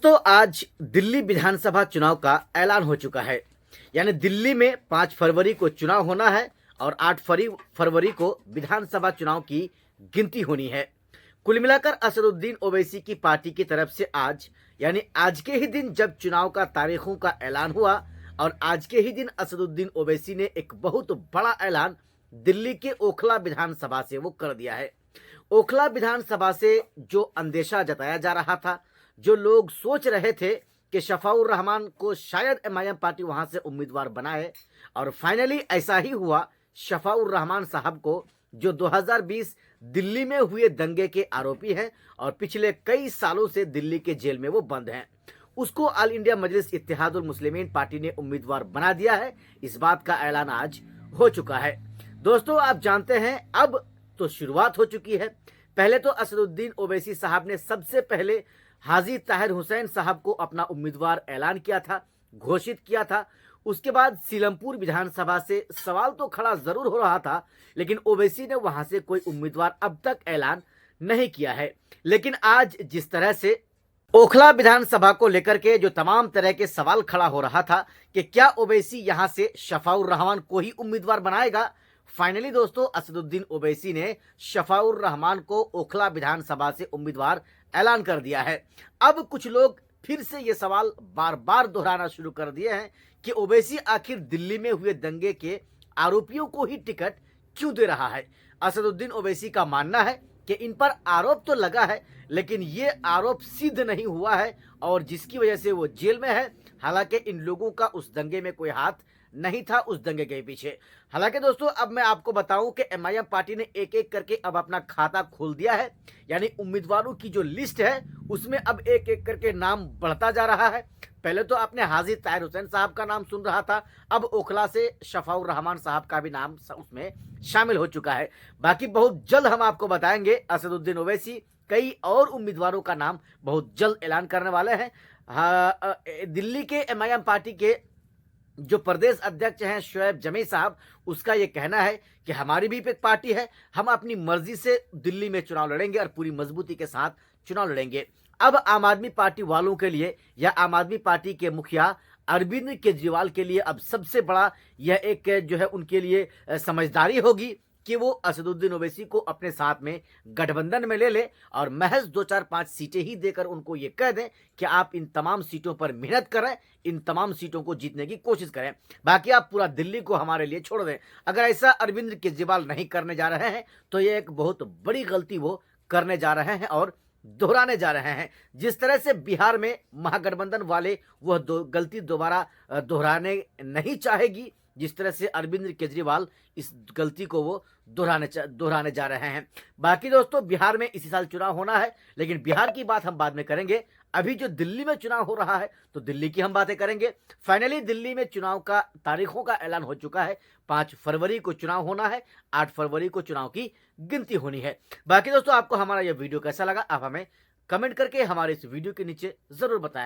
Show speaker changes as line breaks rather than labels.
दोस्तों आज दिल्ली विधानसभा चुनाव का ऐलान हो चुका है। यानी दिल्ली में 5 फरवरी को चुनाव होना है और 8 फरवरी को विधानसभा चुनाव की गिनती होनी है। कुल मिलाकर असदुद्दीन ओवैसी की पार्टी की तरफ से आज यानी आज के ही दिन जब चुनाव का तारीखों का ऐलान हुआ और आज के ही दिन असदुद्दीन ओवैसी ने एक बहुत बड़ा ऐलान दिल्ली के ओखला विधानसभा से वो कर दिया है। ओखला विधानसभा से जो अंदेशा जताया जा रहा था, जो लोग सोच रहे थे कि शफाउर रहमान को शायद एमआईएम पार्टी वहां से उम्मीदवार बनाए और फाइनली ऐसा ही हुआ। शफाउर रहमान साहब को जो 2020 दिल्ली में हुए दंगे के आरोपी हैं और पिछले कई सालों से दिल्ली के जेल में वो बंद हैं, उसको ऑल इंडिया मजलिस इत्तेहादुल मुस्लिमीन पार्टी ने उम्मीदवार बना दिया है। इस बात का ऐलान आज हो चुका है। दोस्तों आप जानते हैं अब तो शुरुआत हो चुकी है। पहले तो असदुद्दीन ओवैसी साहब ने सबसे पहले हाजी ताहिर हुसैन साहब को अपना उम्मीदवार ऐलान किया था, घोषित किया था। उसके बाद सीलमपुर विधानसभा से सवाल तो खड़ा जरूर हो रहा था, लेकिन ओवैसी ने वहां से कोई उम्मीदवार अब तक ऐलान नहीं किया है। लेकिन आज जिस तरह से ओखला विधानसभा को लेकर के जो तमाम तरह के सवाल खड़ा हो रहा था कि क्या ओवैसी यहां से शफाउर रहमान को ही उम्मीदवार बनाएगा, फाइनली दोस्तों असदुद्दीन ओवैसी ने शफाउर रहमान को ओखला विधानसभा से उम्मीदवार ऐलान कर दिया है। अब कुछ लोग फिर से ये सवाल बार बार दोहराना शुरू कर दिए हैं कि ओवैसी आखिर दिल्ली में हुए दंगे के आरोपियों को ही टिकट क्यों दे रहा है। असदुद्दीन ओवैसी का मानना है कि इन पर आरोप तो लगा है, लेकिन ये आरोप सिद्ध नहीं हुआ है और जिसकी वजह से वो जेल में है। हालांकि इन लोगों का उस दंगे में कोई हाथ नहीं था, उस दंगे के पीछे। हालांकि दोस्तों अब मैं आपको बताऊं कि एमआईएम पार्टी ने एक एक करके अब अपना खाता खोल दिया है। यानी उम्मीदवारों की जो लिस्ट है उसमें अब एक एक करके नाम बढ़ता जा रहा है। पहले तो आपने हाजी ताहिर हुसैन साहब का नाम सुन रहा था, अब ओखला से शफाउर रहमान साहब का भी नाम उसमें शामिल हो चुका है। बाकी बहुत जल्द हम आपको बताएंगे असदुद्दीन ओवैसी कई और उम्मीदवारों का नाम बहुत जल्द ऐलान करने वाले हैं। दिल्ली के एमआईएम पार्टी के जो प्रदेश अध्यक्ष हैं शोएब जमी साहब, उसका ये कहना है कि हमारी भी एक पार्टी है, हम अपनी मर्जी से दिल्ली में चुनाव लड़ेंगे और पूरी मजबूती के साथ चुनाव लड़ेंगे। अब आम आदमी पार्टी वालों के लिए या आम आदमी पार्टी के मुखिया अरविंद केजरीवाल के लिए अब सबसे बड़ा यह एक जो है उनके लिए समझदारी होगी कि वो असदुद्दीन ओवैसी को अपने साथ में गठबंधन में ले ले और महज 2-4-5 सीटें ही देकर उनको ये कह दें कि आप इन तमाम सीटों पर मेहनत करें, इन तमाम सीटों को जीतने की कोशिश करें, बाकी आप पूरा दिल्ली को हमारे लिए छोड़ दें। अगर ऐसा अरविंद केजरीवाल नहीं करने जा रहे हैं तो ये एक बहुत बड़ी गलती वो करने जा रहे हैं और दोहराने जा रहे हैं। जिस तरह से बिहार में महागठबंधन वाले वह गलती दोबारा दोहराने नहीं चाहेगी, जिस तरह से अरविंद केजरीवाल इस गलती को वो दोहराने जा रहे हैं। बाकी दोस्तों बिहार में इसी साल चुनाव होना है, लेकिन बिहार की बात हम बाद में करेंगे। अभी जो दिल्ली में चुनाव हो रहा है तो दिल्ली की हम बातें करेंगे। फाइनली दिल्ली में चुनाव का तारीखों का ऐलान हो चुका है। 5 फरवरी को चुनाव होना है, 8 फरवरी को चुनाव की गिनती होनी है। बाकी दोस्तों आपको हमारा यह वीडियो कैसा लगा आप हमें कमेंट करके हमारे इस वीडियो के नीचे जरूर बताएं।